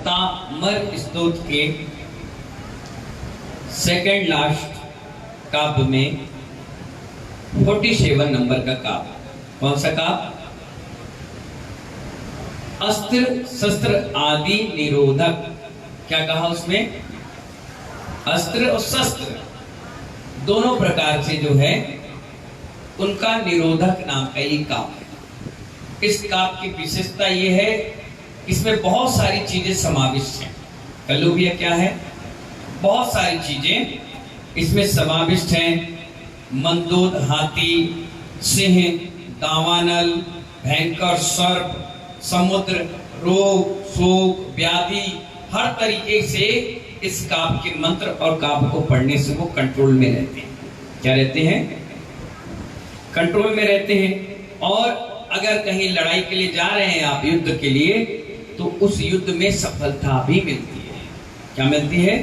तामर स्तोत्र के second last काव्य में 47 नंबर का काव्य। कौन सा काव्य? अस्त्र शस्त्र आदि निरोधक। क्या कहा उसमें? अस्त्र और शस्त्र दोनों प्रकार से जो है उनका निरोधक नाम का ये काव्य है। इस काव्य की विशेषता ये है, इसमें बहुत सारी चीजें समाविष्ट हैं। कल्लू भैया क्या है? बहुत सारी चीजें इसमें समाविष्ट हैं। मंदोद हाथी, सिंह, दावानल, भयंकर सर्प, समुद्र, रोग, शोक, व्याधि, हर तरीके से इस काव्य के मंत्र और काव्य को पढ़ने से वो कंट्रोल में रहते हैं। क्या रहते हैं? कंट्रोल में रहते हैं। और अगर कहीं लड़ाई के लिए जा रहे हैं आप, युद्ध के लिए, तो उस युद्ध में सफलता भी मिलती है। क्या मिलती है?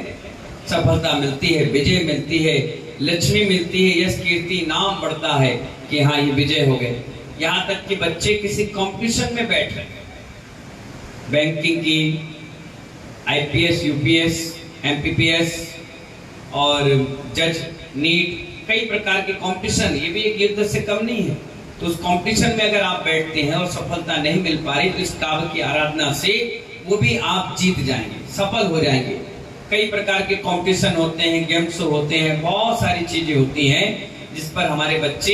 सफलता मिलती है, विजय मिलती है, लक्ष्मी मिलती है, यश कीर्ति नाम बढ़ता है कि हाँ ये विजय हो गए। यहाँ तक कि बच्चे किसी कंपटीशन में बैठ रहे हैं, बैंकिंग की, आईपीएस, यूपीएस, एमपीपीएस और जज, नीट, कई प्रकार के कंपटीशन, ये भी एक युद्ध से कम नहीं है। तो उस कंपटीशन में अगर आप बैठते हैं और सफलता नहीं मिल पा रही, तो इस काव्य की आराधना से वो भी आप जीत जाएंगे, सफल हो जाएंगे। कई प्रकार के कंपटीशन होते हैं, गेम्स होते हैं, बहुत सारी चीजें होती हैं जिस पर हमारे बच्चे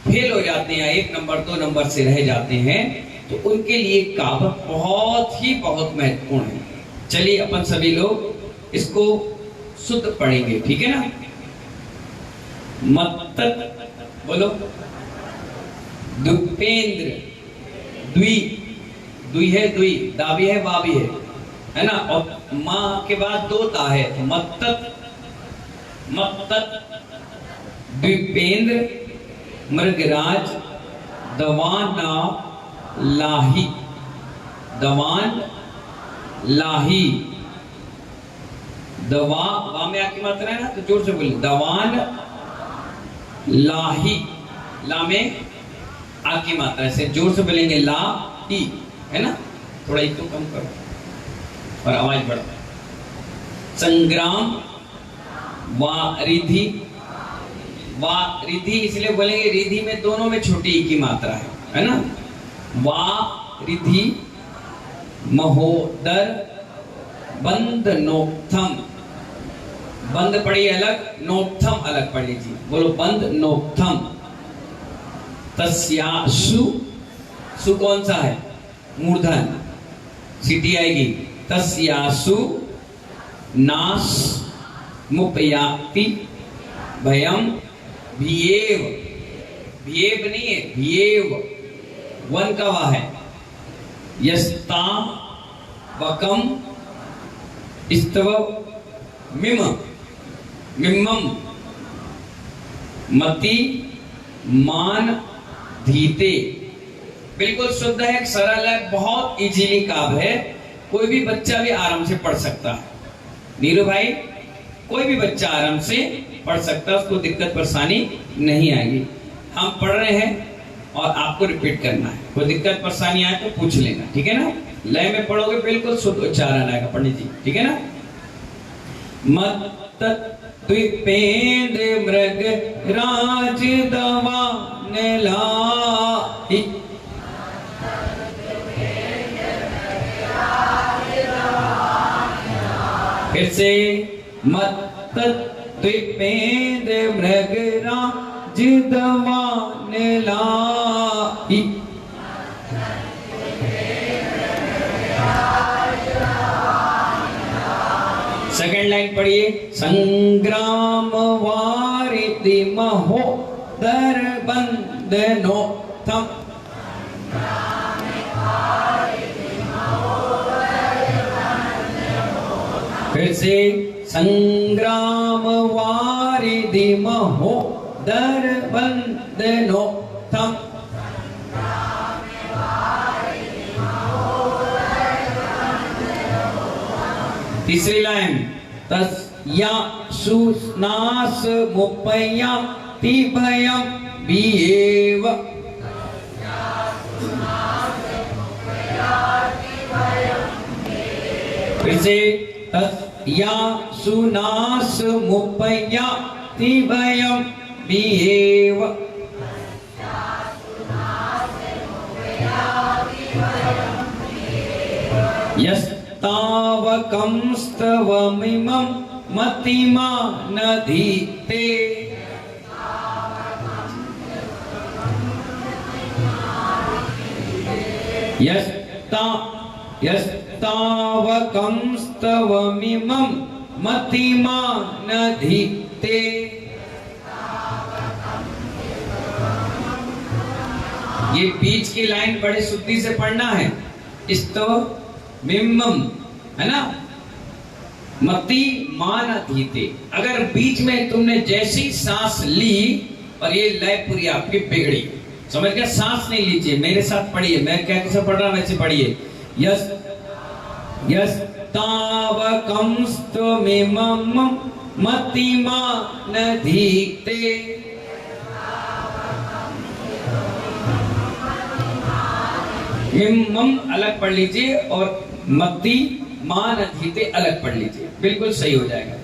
फेल हो जाते हैं, 1 नंबर 2 नंबर से रह जाते हैं। तो उनके लिए काव्य बहुत महत्वपूर्ण है। चलिए अपन सभी लोग इसको शुद्ध पढ़ेंगे, ठीक है ना? मत्तत बोलो। दुपेंद्र, द्वि, द्वि है, द्वि, दा भी है, बा भी है ना? और मां के बाद 2 ता है, तो मत्तत, मत्तत, द्विपेंद्र, मृगराज, दवाना लाही, दवान लाही, दवा, वा में आकी मात्रा है ना, तो जोर से बोलिए, दवान लाही, ला में आकी मात्रा से जोर से बोलेंगे, ला ही, है ना? थोड़ा ही तो कम करो और आवाज बढ़ाओ। संग्राम, वारिधि, वारिधि इसलिए बोलेंगे, रिधि में दोनों में छोटी ई की मात्रा है ना? वारिधि, महोदर, बंद नोक्थम, बंद पढ़ी अलग, नोक्थम अलग पढ़ लीजिए, बोलो बंद नोक्थम। तस्यासु, सु कौन सा है? मूर्धन, सीटी आएगी। तस्यासु नाश मुपयाति भयम भियेव, भियेव नहीं है, भियेव, वन का वा है। यस्ता वकम स्तव मिम, मिम्मम, मति मान धीते। बिल्कुल शुद्ध है, सरल है, बहुत इजीली काव्य है, कोई भी बच्चा भी आराम से पढ़ सकता है। नीरू भाई, कोई भी बच्चा आराम से पढ़ सकता है, उसको दिक्कत परेशानी नहीं आएगी। हम पढ़ रहे हैं और आपको रिपीट करना है, कोई दिक्कत परेशानी आए तो पूछ लेना, ठीक है ना? लय में पढ़ोगे बिल्कुल शुद्ध उच्चारण आएगा पंडित जी, ठीक है ना? मत्तत द्विपेंद्र मृग राज दवान लाही, फिर से मत्तत द्विपेंद्र मृग राज दवान लाही। सेकंड लाइन पढ़िए। संग्राम वारिधि महोदर बंदनोत्तम, फिर से संग्राम वारिधि महोदर बंदनोत्तम। तीसरी लाइन, तस्या सुनास मुपया तिभयम बीएव, फिर से या सुनास मुपया तिभयम बिहेव यस्तावकंस्तवमिमं मतिमा नधीते यस्तावकंस्तवमिमं मतिमा नधीते। ये बीच की लाइन बड़े शुद्धि से पढ़ना है। इस्तो मिम्मम है ना, मति मान अधीते। अगर बीच में तुमने जैसी सांस ली और ये लय पूरी आपकी बिगड़ी, समझ गया? सांस नहीं लीजिए, मेरे साथ पढ़िए, मैं क्या कैसे पढ़ रहा वैसे पढ़िए। Yes yes तावकंस्तमिमं मतिमा नधीते। मिम्मम अलग पढ़ लीजिए और मति मान अधीते अलग पढ़ लीजिए, बिल्कुल सही हो जाएगा।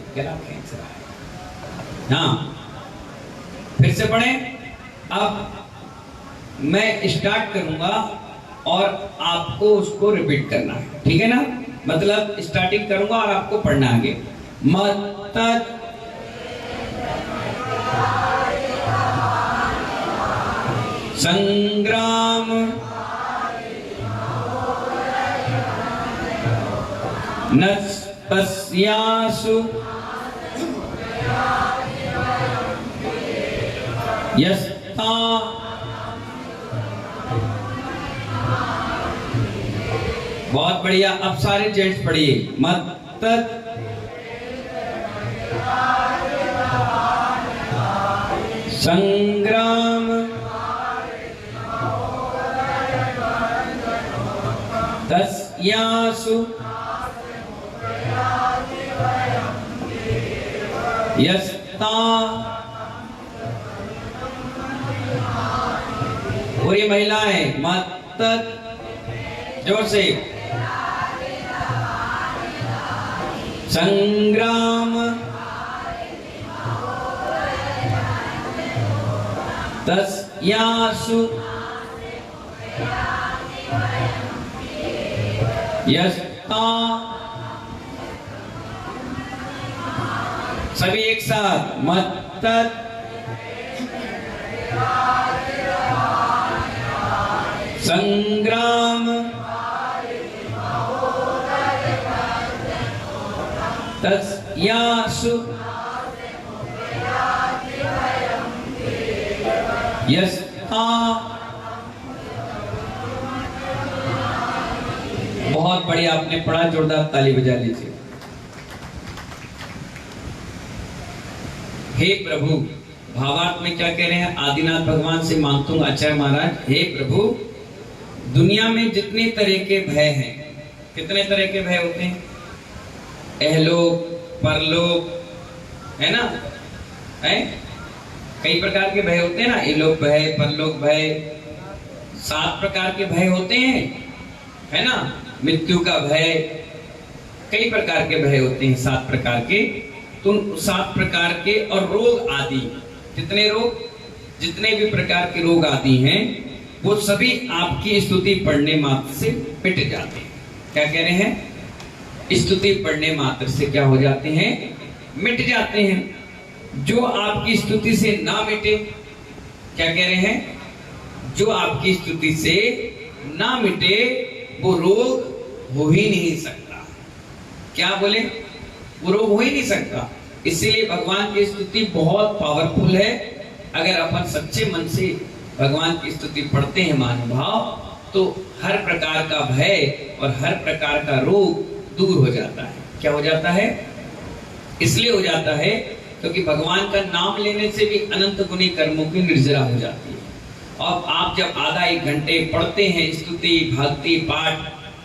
हाँ, फिर से पढ़ें। अब मैं स्टार्ट करूंगा और आपको उसको रिपीट करना है, ठीक है ना? मतलब स्टार्टिंग करूंगा और आपको पढ़ना आगे। मत संग्राम नस्पस्यासु यस्ता बहुत बढ़िया। अब सारे जेंट्स पढ़िए। मत संग्राम तस्यासु यस्ता। पूरी महिलाएं मत, जोर से। संग्राम तस्यासु यस्ता। सभी एक साथ। मत संग्राम तस्यासु यस्ता। बहुत बढ़िया आपने पढ़ा, जोरदार ताली बजा लीजिए। हे प्रभु, भावार्थ में क्या कह रहे हैं? आदिनाथ भगवान से मांगता हूं आचार्य महाराज, हे प्रभु, दुनिया में जितने तरह के भय हैं, कितने तरह के भय होते हैं? अहलोक, परलोक, है ना? है कई प्रकार के भय होते हैं ना, इलोक भय, परलोक भय, 7 प्रकार के भय होते हैं, है ना? मृत्यु का भय, कई प्रकार के भय होते हैं, 7 प्रकार के। तो 7 प्रकार के और रोग आदि, जितने रोग, जितने भी प्रकार के रोग आदि हैं, वो सभी आपकी स्तुति पढ़ने मात्र से मिट जाते हैं। क्या कह रहे हैं? स्तुति पढ़ने मात्र से क्या हो जाते हैं? मिट जाते हैं। जो आपकी स्तुति से ना मिटे, क्या कह रहे हैं? जो आपकी स्तुति से ना मिटे वो रोग हो ही नहीं सकता। क्या बोले? वो रोग हो ही नहीं सकता। इसीलिए भगवान की स्तुति बहुत पावरफुल है। अगर अपन सच्चे मन से भगवान की स्तुति पढ़ते हैं महानुभाव, तो हर प्रकार का भय और हर प्रकार का रोग दूर हो जाता है। क्या हो जाता है? इसलिए हो जाता है क्योंकि भगवान का नाम लेने से भी अनंत गुनी कर्मों की निर्जरा हो जाती है। और आप जब आधा 1 घंटे पढ़ते हैं स्तुति, भक्ति, पाठ,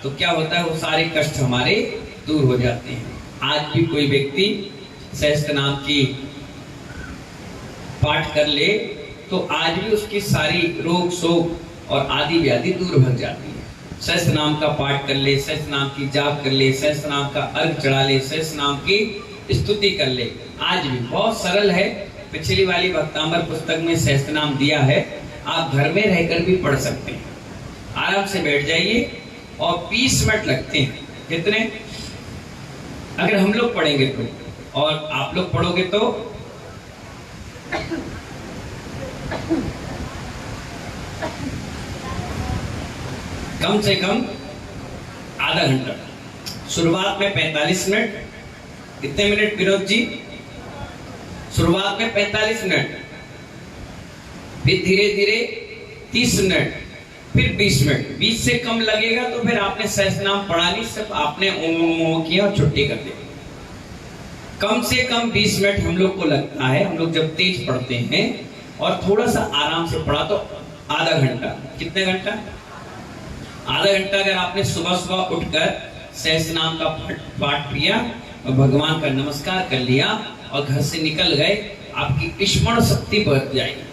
तो क्या होता है? वो सारे कष्ट हमारे दूर हो जाते हैं। आज भी कोई व्यक्ति सहस्त्रनाम की पाठ कर ले तो आज भी उसकी सारी रोग, शोक और आदि व्याधि दूर भग जाती है। सहस्त्र नाम का पाठ कर ले, सहस्त्र नाम की जाप कर ले, सहस्त्र नाम का अर्घ चढ़ा ले, सहस्त्र नाम की स्तुति कर ले। आज भी बहुत सरल है। पिछली वाली भक्तांबर पुस्तक में सहस्त्र नाम दिया है, आप घर में रहकर भी पढ़ सकते हैं। आराम से बैठ जाइए और 20 मिनट लगते हैं। कितने? अगर हम लोग पढ़ेंगे तो, और आप लोग पढ़ोगे तो कम से कम आधा घंटा। शुरुआत में 45 मिनट। कितने मिनट विनोद जी? शुरुआत में 45 मिनट, फिर धीरे धीरे 30 मिनट, फिर 20 मिनट। 20 से कम लगेगा तो फिर आपने सहस्त्र नाम पढ़ा नहीं, सिर्फ आपने ओम किया और छुट्टी कर दी। कम से कम 20 मिनट हम लोग को लगता है, हम लोग जब तेज पढ़ते हैं, और थोड़ा सा आराम से पढ़ा तो आधा घंटा। कितने घंटा? आधा घंटा। अगर आपने सुबह सुबह उठकर सहस्त्र नाम का पाठ किया और भगवान का नमस्कार कर लिया और घर से निकल गए, आपकी स्मरण शक्ति बढ़ जाएगी।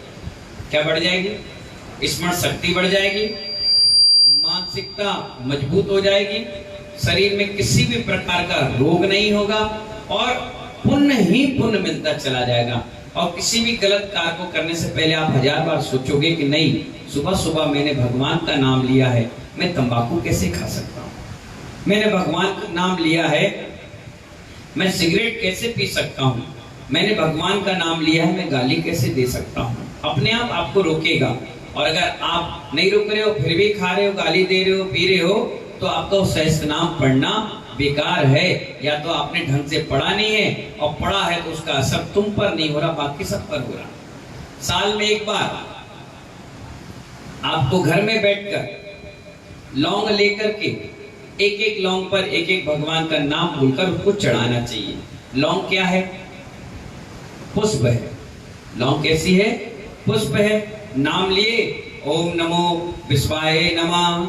क्या बढ़ जाएगी? स्मरण शक्ति बढ़ जाएगी, मानसिकता मजबूत हो जाएगी, शरीर में किसी भी प्रकार का रोग नहीं होगा और पुण्य ही पुण्य मिलता चला जाएगा। और किसी भी गलत कार्य को करने से पहले आप 1000 बार सोचोगे कि नहीं, सुबह सुबह मैंने भगवान का नाम लिया है, मैं तंबाकू कैसे खा सकता हूँ? मैंने भगवान का नाम लिया है, मैं सिगरेट कैसे पी सकता हूँ? मैंने भगवान का नाम लिया है, मैं गाली कैसे दे सकता हूँ? अपने आप आपको रोकेगा। और अगर आप नहीं रुक रहे हो, फिर भी खा रहे हो, गाली दे रहे हो, पी रहे हो, तो आपका सहस्त्र नाम पढ़ना बेकार है। या तो आपने ढंग से पढ़ा नहीं है, और पढ़ा है तो उसका असर तुम पर नहीं हो रहा, बाकी सब पर हो रहा। साल में एक बार आपको घर में बैठकर लौंग लेकर के एक एक लौंग पर एक एक भगवान का नाम बोलकर उसको चढ़ाना चाहिए। लौंग क्या है? पुष्प है। लौंग कैसी है? पुष्प है। नाम लिए, ओम नमो विश्वाय नमः,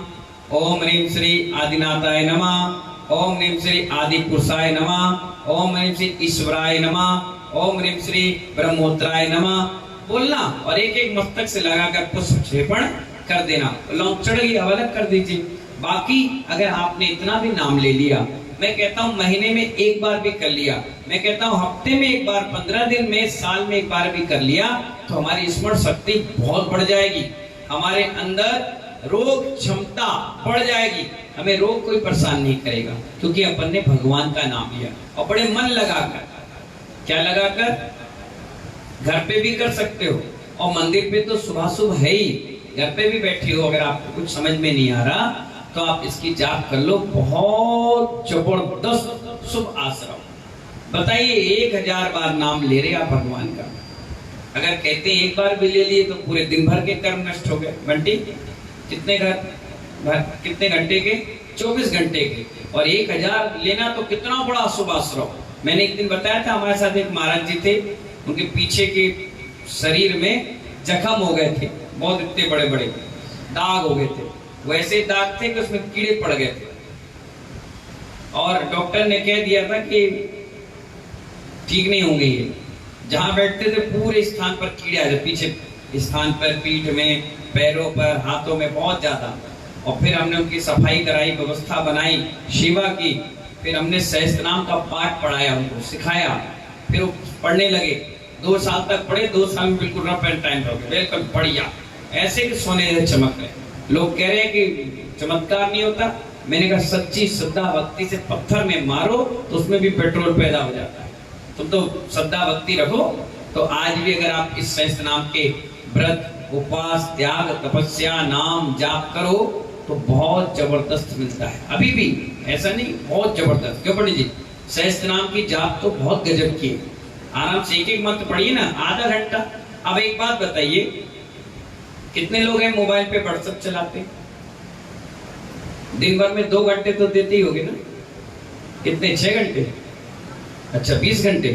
ओम ह्रीं श्री आदिनाथाय नमः, ओम ह्रीं श्री आदि पुरुषाय नमः, ओम ह्रीं श्री ईश्वराय नमः, ओम ह्रीं श्री ब्रह्मोत्राय नमः बोलना, और एक एक मस्तक से लगाकर पुष्प क्षेपण कर देना। लौंग चढ़ गई, अब अलग कर दीजिए। बाकी अगर आपने इतना भी नाम ले लिया, मैं कहता हूँ महीने में एक बार भी कर लिया, मैं कहता हूँ हफ्ते में एक बार, 15 दिन में, साल में एक बार भी कर लिया, तो हमारी स्मरण शक्ति बहुत बढ़ जाएगी, हमारे अंदर रोग क्षमता बढ़ जाएगी, हमें रोग कोई परेशान नहीं करेगा, क्योंकि अपन ने भगवान का नाम लिया। और बड़े मन लगाकर, क्या लगाकर? घर पे भी कर सकते हो, और मंदिर पे तो सुबह सुबह है ही, घर पे भी बैठे हो। अगर आपको कुछ समझ में नहीं आ रहा तो आप इसकी जाप कर लो, बहुत जबरदस्त शुभ आश्रम। बताइए 1000 बार नाम ले रहे आप भगवान का, अगर कहते हैं एक बार भी ले लिए तो पूरे दिन भर के कर्म नष्ट हो गए। घंटे कितने कितने घंटे के? 24 घंटे के। और 1000 लेना तो कितना बड़ा शुभ आश्रम। मैंने एक दिन बताया था, हमारे साथ एक महाराज जी थे, उनके पीछे के शरीर में जख्म हो गए थे, बहुत इतने बड़े बड़े दाग हो गए थे, वैसे दाग थे कि उसमें कीड़े पड़ गए थे, और डॉक्टर ने कह दिया था कि ठीक नहीं होंगे ये। जहां बैठते थे पूरे स्थान पर कीड़े आ जाते, पीछे स्थान पर, पीठ में, पैरों पर, हाथों में बहुत ज्यादा। और फिर हमने उनकी सफाई कराई, व्यवस्था बनाई, सेवा की, फिर हमने सहस्त्र नाम का पाठ पढ़ाया, उनको सिखाया, फिर वो पढ़ने लगे। 2 साल तक पढ़े, 2 साल में बिल्कुल रफ एंड टाइम हो गया, बिल्कुल बढ़िया, ऐसे कि सोने से चमक रहे। लोग कह रहे हैं कि चमत्कार नहीं होता, मैंने कहा सच्ची श्रद्धा भक्ति से पत्थर में मारो तो उसमें भी पेट्रोल पैदा हो जाता है। तुम तो श्रद्धा भक्ति रखो, तो आज भी अगर आप इस सहस्त्र नाम के व्रत, उपवास, त्याग, तपस्या, नाम जाप करो तो बहुत जबरदस्त मिलता है। अभी भी ऐसा नहीं, बहुत जबरदस्त। क्यों पंडित जी? सहस्त्र नाम की जाप तो बहुत गजब की है। आराम से एक एक मंत्र पढ़िए ना, आधा घंटा। अब एक बात बताइए, कितने लोग हैं मोबाइल पे व्हाट्सएप चलाते? दिन भर में 2 घंटे तो देते ही होगे ना? कितने? 6 घंटे? अच्छा 20 घंटे?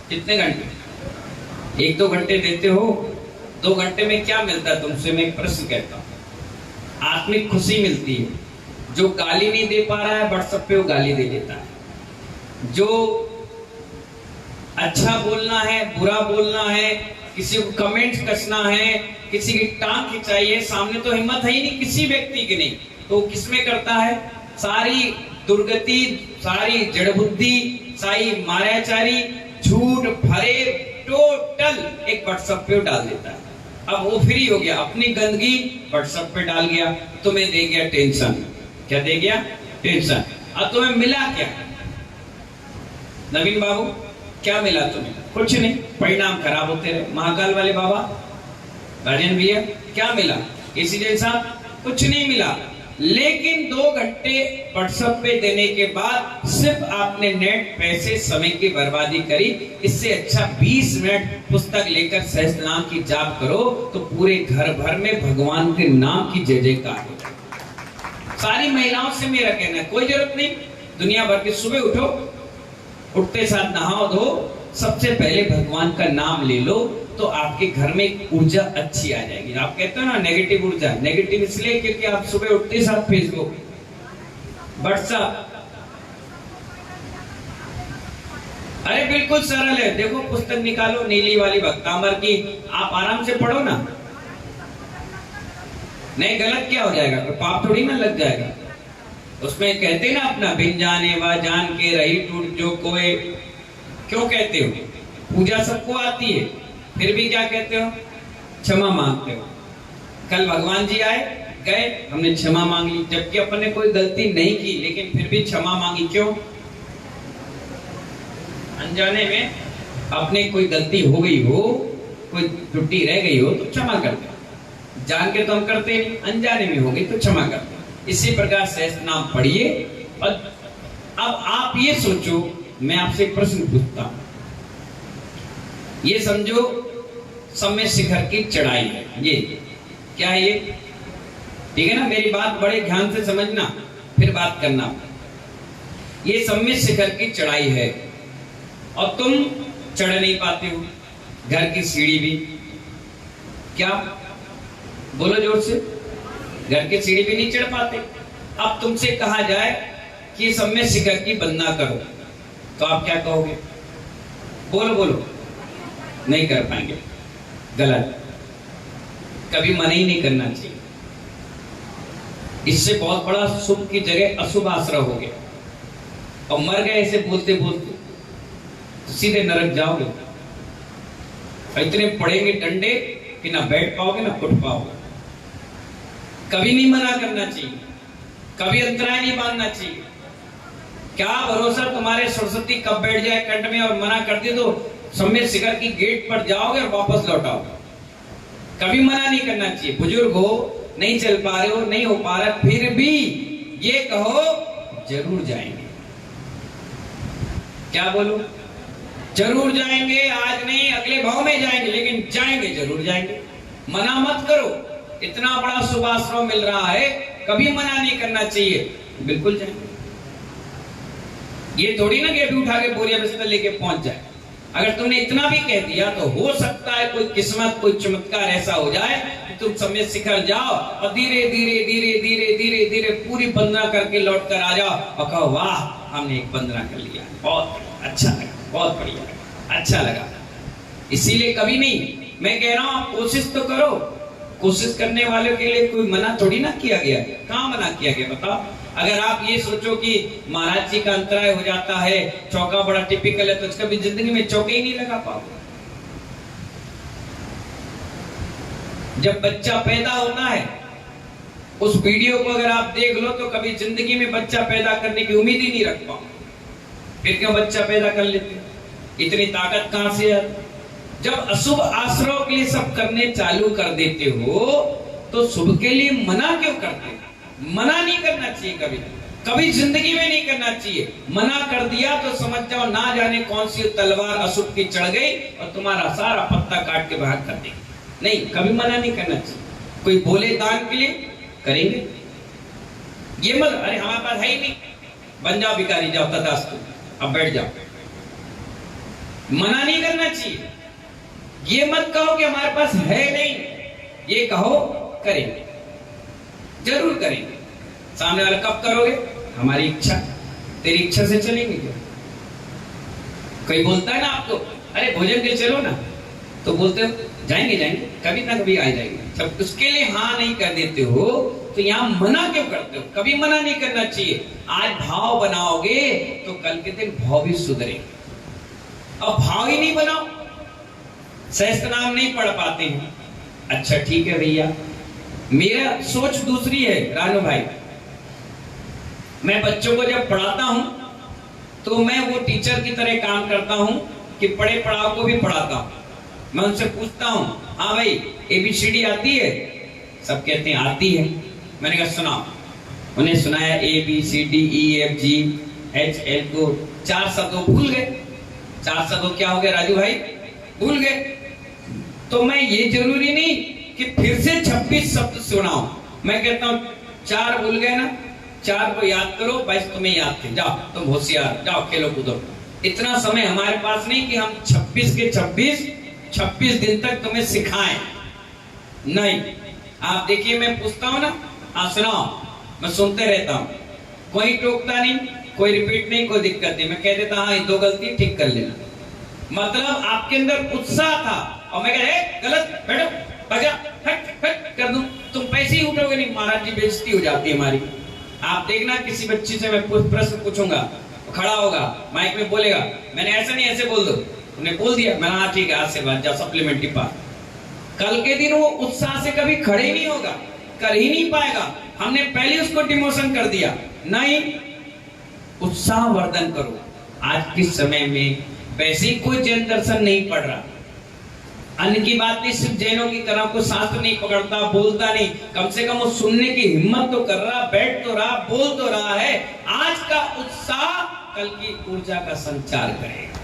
कितने घंटे? 1-2 घंटे देते हो। 2 घंटे में क्या मिलता है तुमसे? मैं एक प्रश्न कहता हूँ। आत्मिक खुशी मिलती है। जो गाली नहीं दे पा रहा है व्हाट्सएप पे, वो गाली दे देता है। जो अच्छा बोलना है, बुरा बोलना है, किसी को कमेंट कसना है, किसी की टांग खिंचाई है, सामने तो हिम्मत है ही नहीं किसी व्यक्ति की नहीं, तो किसमें करता है? सारी दुर्गति, सारी जड़ बुद्धि, सारी मायाचारी, झूठ भरे टोटल एक व्हाट्सएप पे डाल देता है। अब वो फ्री हो गया, अपनी गंदगी व्हाट्सएप पे डाल गया, तुम्हें दे गया टेंशन। क्या दे गया? टेंशन। अब तुम्हें मिला क्या? नवीन बाबू क्या मिला तुम्हें? कुछ नहीं, परिणाम खराब होते रहे। महाकाल वाले बाबा, राजन भैया क्या मिला? इसी जैसा कुछ नहीं मिला। लेकिन 2 घंटे व्हाट्सएप पे देने के बाद सिर्फ आपने नेट, पैसे, समय की बर्बादी करी। इससे अच्छा 20 मिनट पुस्तक लेकर सहस्त्र नाम की जाप करो तो पूरे घर भर में भगवान के नाम की जय जयकार हो जाए। सारी महिलाओं से मेरा कहना है, कोई जरूरत नहीं दुनिया भर के, सुबह उठो, उठते साथ नहाओ धो, सबसे पहले भगवान का नाम ले लो तो आपके घर में एक ऊर्जा अच्छी आ जाएगी। आप कहते हो ना नेगेटिव ऊर्जा, नेगेटिव इसलिए क्योंकि आप सुबह उठते साथ फेसबुक, व्हाट्सएप, अरे बिल्कुल सरल है। देखो पुस्तक निकालो नीली वाली भक्तामर की, आप आराम से पढ़ो ना। नहीं गलत क्या हो जाएगा? तो पाप थोड़ी ना लग जाएगा। उसमें कहते ना अपना बिन जाने व जान के रही टूट जो कोई, क्यों कहते हो? पूजा सबको आती है, फिर भी क्या कहते हो? क्षमा मांगते हो। कल भगवान जी आए गए, हमने क्षमा मांग ली, जबकि अपन ने कोई गलती नहीं की, लेकिन फिर भी क्षमा मांगी। क्यों? अनजाने में अपने कोई गलती हो गई हो, कोई त्रुटि रह गई हो तो क्षमा करते। जान के तो हम करते नहीं, अनजाने में हो गई तो क्षमा करते। इसी प्रकार सहस्त्र नाम पढ़िए। और अब आप ये सोचो, मैं आपसे एक प्रश्न पूछता हूं, ये समझो सम्य शिखर की चढ़ाई है। ये क्या है? ये ठीक है ना? मेरी बात बड़े ध्यान से समझना, फिर बात करना। ये सम्य शिखर की चढ़ाई है और तुम चढ़ नहीं पाते हो। घर की सीढ़ी भी, क्या बोलो जोर से, घर की सीढ़ी भी नहीं चढ़ पाते। अब तुमसे कहा जाए कि सम्य शिखर की वंदना करो तो आप क्या कहोगे? बोलो बोलो। नहीं कर पाएंगे, गलत। कभी मना ही नहीं करना चाहिए। इससे बहुत बड़ा शुभ की जगह अशुभ आश्रय हो गया और मर गए ऐसे बोलते बोलते तो सीधे नरक जाओगे। इतने पड़ेंगे डंडे कि ना बैठ पाओगे ना उठ पाओगे। कभी नहीं मना करना चाहिए, कभी अंतराय नहीं बांधना चाहिए। क्या भरोसा तुम्हारे सरस्वती कब बैठ जाए कंठ में और मना कर दे तो सम्य शिखर की गेट पर जाओगे और वापस लौटाओगे। कभी मना नहीं करना चाहिए। बुजुर्ग हो, नहीं चल पा रहे हो, नहीं हो पा रहा, फिर भी ये कहो जरूर जाएंगे। क्या बोलो? जरूर जाएंगे। आज नहीं अगले भाव में जाएंगे, लेकिन जाएंगे, जरूर जाएंगे। मना मत करो। इतना बड़ा शुभाश्रम मिल रहा है, कभी मना नहीं करना चाहिए, बिल्कुल जाएंगे। ये थोड़ी ना कि अभी उठा के बोरिया बिस्तर लेके पहुंच जाए। अगर तुमने इतना भी कह दिया तो हो सकता है कोई किस्मत, कोई चमत्कार ऐसा हो जाए कि तुम सम्य शिखर जाओ और धीरे धीरे धीरे धीरे धीरे धीरे पूरी वंदना करके लौट कर आ जाओ और कहो वाह हमने एक वंदना कर लिया, बहुत अच्छा लगा, बहुत बढ़िया लगा, अच्छा लगा। इसीलिए कभी नहीं, मैं कह रहा हूं कोशिश तो करो। कोशिश करने वालों के लिए कोई मना थोड़ी ना किया गया। कहां मना किया गया बताओ? अगर आप ये सोचो कि महाराज जी का अंतराय हो जाता है, चौका बड़ा टिपिकल है, तो कभी जिंदगी में चौके ही नहीं लगा पाओगे। जब बच्चा पैदा होता है उस वीडियो को अगर आप देख लो तो कभी जिंदगी में बच्चा पैदा करने की उम्मीद ही नहीं रख पाओ। फिर क्यों बच्चा पैदा कर लेते? इतनी ताकत कहां से है? जब अशुभ आश्रयों के लिए सब करने चालू कर देते हो तो शुभ के लिए मना क्यों करते हो? मना नहीं करना चाहिए, कभी कभी जिंदगी में नहीं करना चाहिए। मना कर दिया तो समझ जाओ ना जाने कौन सी तलवार अशुभ की चढ़ गई और तुम्हारा सारा पत्ता काट के बाहर कर देगी। नहीं, कभी मना नहीं करना चाहिए। कोई बोले दान के लिए करेंगे, ये मत अरे हमारे पास है ही नहीं, बन जाओ भिखारी, जाओ तथास्तु, अब बैठ जाओ। मना नहीं करना चाहिए। ये मत कहो कि हमारे पास है नहीं, ये कहो करेंगे, जरूर करेंगे। सामने वाला कब करोगे? हमारी इच्छा, तेरी इच्छा से चलेंगे क्या? कोई बोलता है ना आपको अरे भोजन के चलो ना, तो बोलते हो जाएंगे जाएंगे, कभी ना कभी आ जाएंगे। जब उसके लिए हाँ नहीं कर देते हो तो यहाँ मना क्यों करते हो? कभी मना नहीं करना चाहिए। आज भाव बनाओगे तो कल के दिन भाव भी सुधरे। अब भाव ही नहीं बनाओ, सहस्त्र नाम नहीं पढ़ पाते हैं। अच्छा ठीक है भैया, मेरा सोच दूसरी है रानू भाई। मैं बच्चों को जब पढ़ाता हूं तो मैं वो टीचर की तरह काम करता हूं कि पढ़े पढ़ाओ को भी पढ़ाता हूं। मैं उनसे पूछता हूं, हाँ भाई ABCD आती है? सब कहते हैं आती है। मैंने कहा सुनाओ। उन्हें सुनाया ABCDEFGHL को 4 शब्दों भूल गए। 4 शब्दों क्या हो गए राजू भाई? भूल गए। तो मैं ये जरूरी नहीं कि फिर से 26 शब्द सुनाऊं। मैं कहता हूं 4 भूल गए ना, 4 को याद करो, 22 तुम्हें याद थे, जाओ तुम होशियार, जाओ खेलो कूदो। इतना समय हमारे पास नहीं कि हम 26 के 26 दिन तक तुम्हें सिखाएं। नहीं, आप देखिए मैं पूछता हूं ना, आप सुनाओ, मैं सुनते रहता हूं, कोई टोकता नहीं, कोई रिपीट नहीं, कोई दिक्कत नहीं। मैं कह देता हाँ ये 2 गलती ठीक कर लेना। मतलब आपके अंदर उत्साह था और मैं कह गलत, बैठो, भगा, हट कर दूं, तुम पैसे ही उठोगे नहीं। महाराज जी बेइज्जती हो जाती है हमारी। आप देखना किसी बच्ची से मैं प्रश्न पूछूंगा, खड़ा होगा माइक में बोलेगा, मैंने ऐसा नहीं ऐसे बोल दो, उन्हें बोल दिया, मैं हाँ ठीक है आज से बात जा सप्लीमेंट्री पास। कल के दिन वो उत्साह से कभी खड़े नहीं होगा, कर ही नहीं पाएगा। हमने पहले उसको डिमोशन कर दिया। नहीं, उत्साह वर्धन करो। आज के समय में वैसे ही कोई जैन दर्शन नहीं पढ़ रहा। अन्य की बात नहीं, सिर्फ जैनों की तरह को शास्त्र नहीं पकड़ता, बोलता नहीं, कम से कम वो सुनने की हिम्मत तो कर रहा, बैठ तो रहा, बोल तो रहा है। आज का उत्साह कल की ऊर्जा का संचार करेगा।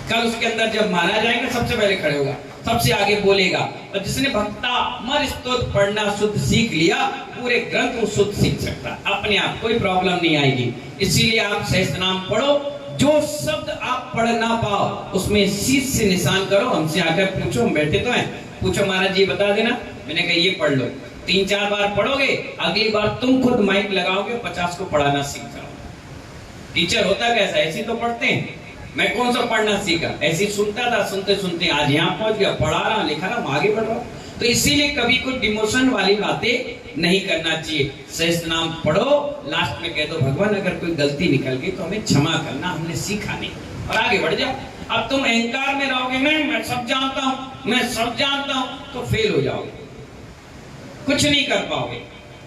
कल उसके अंदर जब माना जाएगा सबसे पहले खड़े होगा, सबसे आगे बोलेगा। और जिसने भक्तामर स्तोत्र पढ़ना शुद्ध सीख लिया, पूरे ग्रंथ वो शुद्ध सीख सकता, अपने आप कोई प्रॉब्लम नहीं आएगी। इसीलिए आप सहस्त्र नाम पढ़ो। जो शब्द आप पढ़ ना पाओ उसमें शीश से निशान करो, हमसे आकर पूछो, हम बैठे तो हैं, पूछो महाराज जी बता देना। मैंने कहा ये पढ़ लो, 3-4 बार पढ़ोगे, अगली बार तुम खुद माइक लगाओगे, 50 को पढ़ाना सीख जाओ। टीचर होता कैसा, ऐसी तो पढ़ते हैं। मैं कौन सा पढ़ना सीखा, ऐसी सुनता था, सुनते सुनते आज यहाँ पहुंच गया, पढ़ा रहा, लिखा रहा, आगे बढ़ रहा। तो इसीलिए कभी कोई डिमोशन वाली बातें नहीं करना चाहिए। सहस्त्र नाम पढ़ो, लास्ट में कह दो भगवान अगर कोई गलती निकल गई तो हमें क्षमा करना, हमने सीखा नहीं, और आगे बढ़ जाओ। अब तुम अहंकार में रहोगे, मैं सब जानता हूं, मैं सब जानता हूं, तो फेल हो जाओगे, कुछ नहीं कर पाओगे।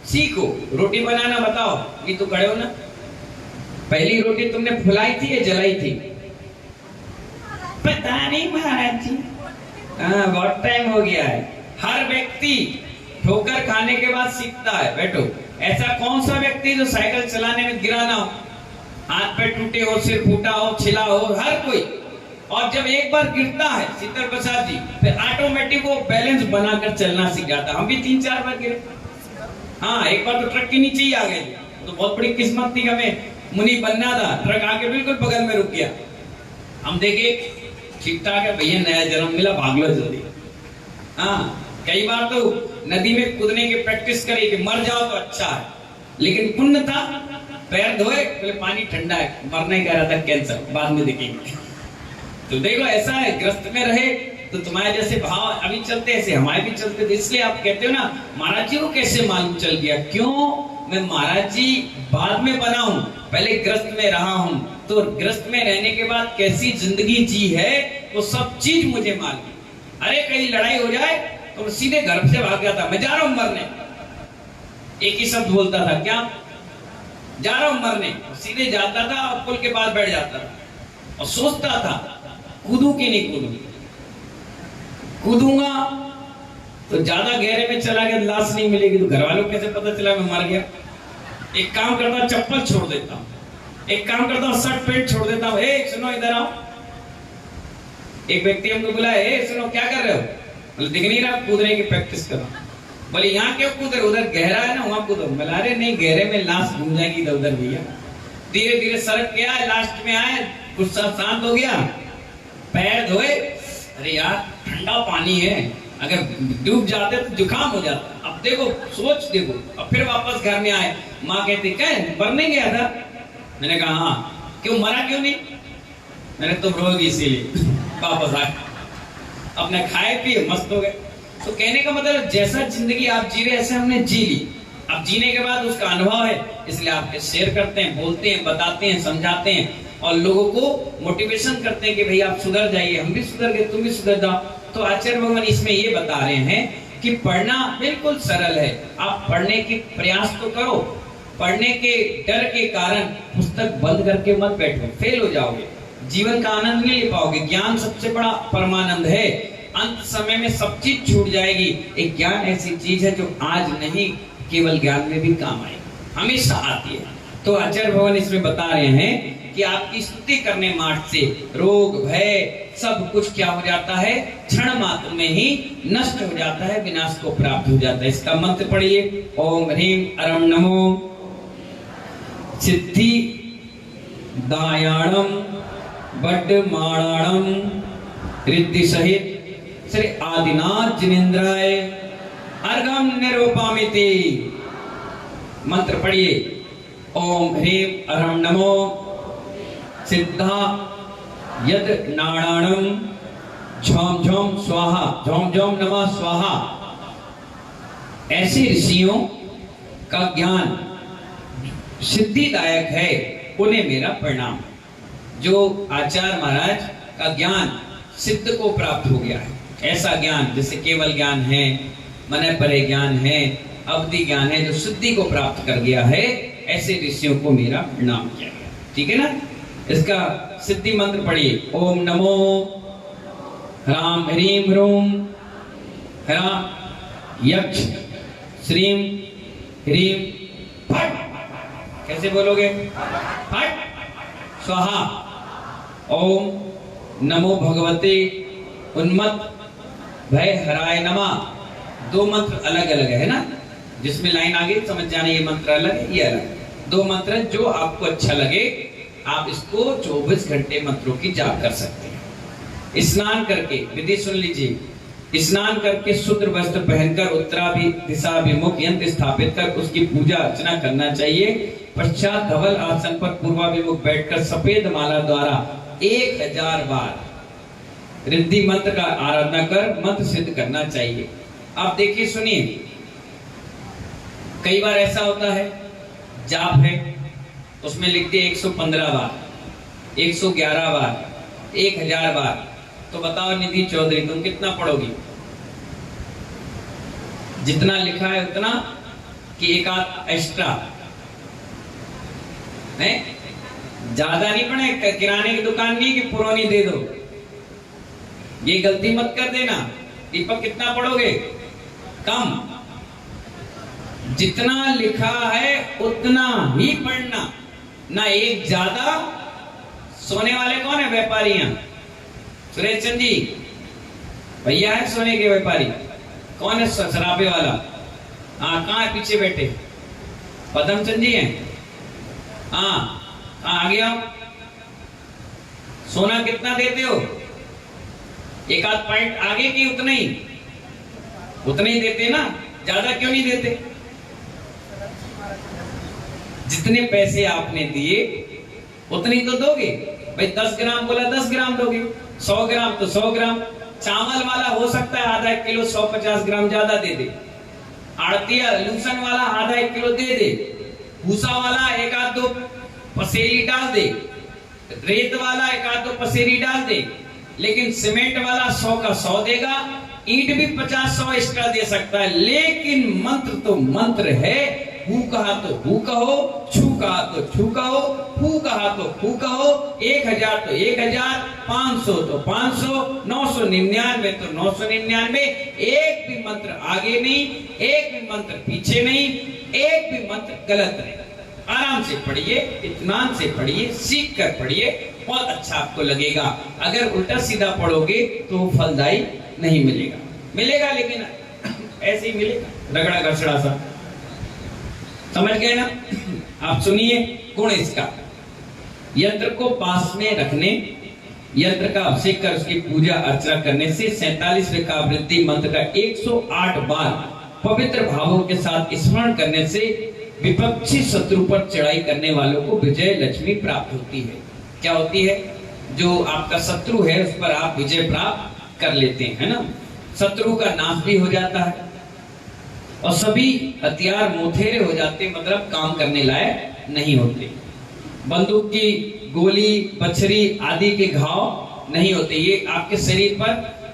सीखो, रोटी बनाना बताओ, ये तो खड़े हो ना, पहली रोटी तुमने फुलाई थी या जलाई थी? पता नहीं महाराज जी, बहुत टाइम हो गया है। हर व्यक्ति ठोकर खाने के बाद सीखता है। बैठो, ऐसा कौन सा व्यक्ति जो साइकिल चलाने में गिरा ना हो, हाथ पैर टूटे हो, सिर फूटा हो, छिला हो, हर कोई। और जब एक बार गिरता है शीतल प्रसाद जी, फिर ऑटोमेटिक वो बैलेंस बनाकर चलना सीख जाता। हम भी 3-4 बार गिरे। हाँ, एक बार तो ट्रक के नीचे ही आ गए, तो बहुत बड़ी किस्मत थी, हमें मुनि बनना था, ट्रक आके बिल्कुल बगल में रुक गया। हम देखे ठीक ठाक है भैया, नया जन्म मिला, भाग लो जल्दी। हाँ, कई बार तो नदी में कूदने की प्रैक्टिस करी कि मर जाओ तो अच्छा है, लेकिन पुण्य था, पैर धोए, पहले पानी ठंडा है, मरने कह रहा था कैंसर, बाद में देखेंगे। तो देखो ऐसा है, ग्रस्त में रहे तो तुम्हारे जैसे भाव अभी चलते, ऐसे हमारे भी चलते थे। इसलिए आप कहते हो ना महाराज जी को कैसे मालूम चल गया? क्यों? मैं महाराज जी बाद में बना हूं, पहले ग्रस्त में रहा हूं, तो ग्रस्त में रहने के बाद कैसी जिंदगी जी है वो सब चीज मुझे मालूम। अरे कहीं लड़ाई हो जाए तो सीधे घर से भाग जाता, मैं जा रहा हूं मरने, एक ही शब्द बोलता था, क्या? जा रहा हूं मरने। सीधे जाता था और पुल के पास बैठ जाता था और सोचता था कूदूं कि नहीं कूदूं। कूदूंगा तो ज्यादा गहरे में चला गया, लाश नहीं मिलेगी, तो घर वालों को कैसे पता चला मैं मर गया? एक काम करता, चप्पल छोड़ देता हूं, एक काम करता हूं, शर्ट पैंट छोड़ देता हूं। सुनो इधर आओ। एक व्यक्ति हमको बुलाया, सुनो क्या कर रहे हो? बोले दिख नहीं रहा, कूदने की प्रैक्टिस कर रहा हूं। बोले यहाँ क्यों कूद रहे? उधर गहरा है ना, वहां कूदो। बोला अरे नहीं, गहरे में लाश घूम जाएगी इधर उधर भैया। धीरे धीरे सड़क गया, लास्ट में आए, गुस्सा शांत हो गया, पैर धोए, अरे यार ठंडा पानी है, अगर डूब जाते तो जुकाम हो जाता। अब देखो, सोच देखो। अब फिर वापस घर में आए, माँ कहती क्या मरने गया था? मैंने कहा हाँ। क्यों मरा क्यों नहीं? मैंने तो रोगी इसीलिए वापस आए, अपने खाए पिए मस्त हो गए। तो कहने का मतलब जैसा जिंदगी आप जी रहे ऐसे हमने जी ली। अब जीने के बाद उसका अनुभव है, इसलिए आपके शेयर करते हैं, बोलते हैं, बताते हैं, समझाते हैं और लोगों को मोटिवेशन करते हैं कि भाई आप सुधर जाइए, हम भी सुधर गए, तुम भी सुधर जाओ। तो आचार्य भगवान इसमें ये बता रहे हैं कि पढ़ना बिल्कुल सरल है, आप पढ़ने की प्रयास तो करो, पढ़ने के डर के कारण पुस्तक बंद करके मत बैठो, फेल हो जाओगे, जीवन का आनंद नहीं ले पाओगे। ज्ञान सबसे बड़ा परमानंद है, अंत समय में सब चीज छूट जाएगी। एक ज्ञान ऐसी चीज है जो आज नहीं केवल ज्ञान में भी काम आएगी, हमेशा आती है। तो आचार्य भगवान इसमें बता रहे हैं कि आपकी स्तुति करने मात्र से रोग भय सब कुछ क्या हो जाता है, क्षण मात्र में ही नष्ट हो जाता है, विनाश को प्राप्त हो जाता है। इसका मंत्र पढ़िए, ओम ह्रीम अरम नमो सिद्धि दायाणम बड्डमाणाणम रिद्धि सहित श्री आदिनाथ जिनेन्द्राय अर्घम निरूपामिति। मंत्र पढ़िए, ओम ह्रीम अरम नमो सिद्धा यद नारायणम झोम झोम स्वाहा, झोम झोम नमः स्वाहा। ऐसे ऋषियों का ज्ञान सिद्धिदायक है, उन्हें मेरा प्रणाम। जो आचार्य महाराज का ज्ञान सिद्ध को प्राप्त हो गया है, ऐसा ज्ञान जैसे केवल ज्ञान है, मन परे ज्ञान है, अवधि ज्ञान है, जो सिद्धि को प्राप्त कर गया है, ऐसे ऋषियों को मेरा प्रणाम किया गया। ठीक है ना? इसका सिद्धि मंत्र पढ़िए, ओम नमो ह्राम ह्रीम ह्रूम ह्राम यक्ष श्रीम ह्रीम फट। कैसे बोलोगे? फट स्वाहा। ओम नमो भगवते उन्मत्त भय हराय नमः। दो मंत्र अलग अलग है ना, जिसमें लाइन आगे समझ जाना, ये मंत्र अलग है, ये अलग। दो मंत्र जो आपको अच्छा लगे आप इसको 24 घंटे मंत्रों की जाप कर सकते हैं। स्नान करके, विधि सुन लीजिए, स्नान करके शुद्ध वस्त्र पहनकर उत्तराभि दिशाभिमुख यंत्र स्थापित कर उसकी पूजा अर्चना करना चाहिए। पश्चात धवल आसन पर पूर्वाभिमुख बैठकर सफेद माला द्वारा 1000 बार रिद्धि मंत्र का आराधना कर मंत्र सिद्ध करना चाहिए। आप देखिए, सुनिए, कई बार ऐसा होता है जाप है, उसमें लिखते 115 बार, 111 बार, 1000 बार। तो बताओ निधि चौधरी, तुम कितना पढ़ोगी? जितना लिखा है उतना कि एक आध एक्स्ट्रा है? ज्यादा नहीं पढ़े, किराने की दुकान नहीं कि पुरानी दे दो, ये गलती मत कर देना। दीपक कितना पढ़ोगे? कम। जितना लिखा है उतना ही पढ़ना, ना एक ज्यादा। सोने वाले कौन है? व्यापारियां। सुरेश चंद जी भैया है सोने के व्यापारी। कौन है शराबे वाला? हाँ, कहाँ है? पीछे बैठे पदम चंद जी हैं। हाँ, आगे आओ। सोना कितना देते हो? एक आध पॉइंट आगे की उतना ही देते ना, ज्यादा क्यों नहीं देते? जितने पैसे आपने दिए उतनी तो दोगे भाई। 10 ग्राम बोला 10 ग्राम दोगे, 100 ग्राम तो 100 ग्राम। चावल वाला हो सकता है आधा किलो 150 ग्राम ज्यादा दे दे, आड़तिया लूसन वाला आधा 1 किलो दे दे, भूसा वाला एक आध दो पसेरी डाल दे, रेत वाला एक आध दो पसेरी डाल दे, लेकिन सीमेंट वाला 100 का 100 देगा, ईंट भी 50-100 एक्स्ट्रा दे सकता है। लेकिन मंत्र तो मंत्र है। हु कहा तो हु कहो, छू कहा तो छू कहो, फू कहा तो फू कहो, 1000 तो 1000, 500 तो 500, 999 तो 999। एक भी मंत्र आगे नहीं, एक भी मंत्र पीछे नहीं, एक भी मंत्र गलत नहीं। आराम से पढ़िए, इत्मीनान से पढ़िए, सीख कर पढ़िए, बहुत अच्छा आपको लगेगा। अगर उल्टा सीधा पढ़ोगे तो फलदायी नहीं मिलेगा, मिलेगा लेकिन ऐसे ही मिलेगा, रगड़ा घसड़ा सा। समझ गए ना? आप सुनिए गुण इसका। यंत्र को पास में रखने, यंत्र का अभिषेक कर उसकी पूजा अर्चना करने से 47वें का वृद्धि मंत्र का 108 बार पवित्र भावों के साथ स्मरण करने से विपक्षी शत्रु पर चढ़ाई करने वालों को विजय लक्ष्मी प्राप्त होती है। क्या होती है? जो आपका शत्रु है उस पर आप विजय प्राप्त कर लेते हैं, है ना? शत्रु का नाश भी हो जाता है। और सभी हथियार मोथेरे हो जाते, मतलब काम करने लायक नहीं होते। बंदूक की गोली, बछरी आदि के घाव नहीं होते। ये आपके शरीर पर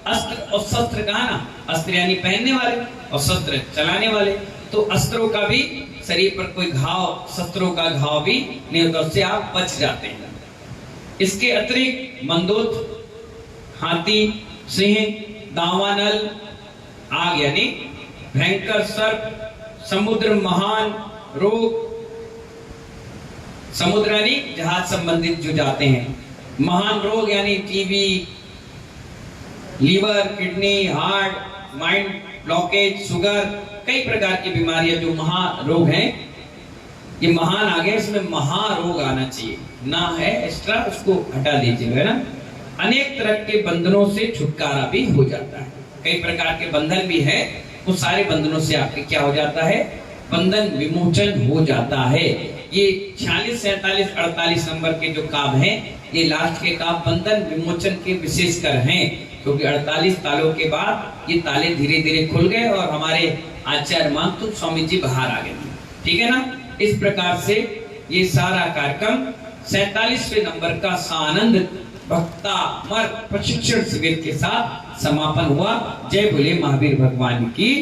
अस्त्र और शस्त्र, कहा ना, अस्त्र यानी पहनने वाले और शस्त्र चलाने वाले, तो अस्त्रों का भी शरीर पर कोई घाव, शस्त्रों का घाव भी नहीं होता, उससे आप बच जाते हैं। इसके अतिरिक्त मंदोत, हाथी, सिंह, दावानल, आग यानी भयंकर सर्प, समुद्र, महान रोग, समुद्र यानी जहाज संबंधित जो जाते हैं, महान रोग यानी TB, liver, kidney, heart, mind blockage, sugar, कई प्रकार की बीमारियां जो महारोग हैं, ये महान आ गए, इसमें महारोग आना चाहिए, ना है एक्स्ट्रा, उसको हटा दीजिएगा ना। अनेक तरह के बंधनों से छुटकारा भी हो जाता है। कई प्रकार के बंधन भी है, वो सारे बंधनों से आपके क्या हो जाता है, बंधन विमोचन हो जाता है। ये 46, 47, 48 नंबर के जो काव्य हैं, ये लास्ट के काव्य बंधन विमोचन के विशेषकर हैं, क्योंकि 48 तालों के बाद ये ताले धीरे धीरे खुल गए और हमारे आचार्य मानतुल स्वामी जी बाहर आ गए। ठीक है ना। इस प्रकार से ये सारा कार्यक्रम 47वें नंबर का सानंद भक्तामर प्रशिक्षण शिविर के साथ समापन हुआ। जय बोले महावीर भगवान की।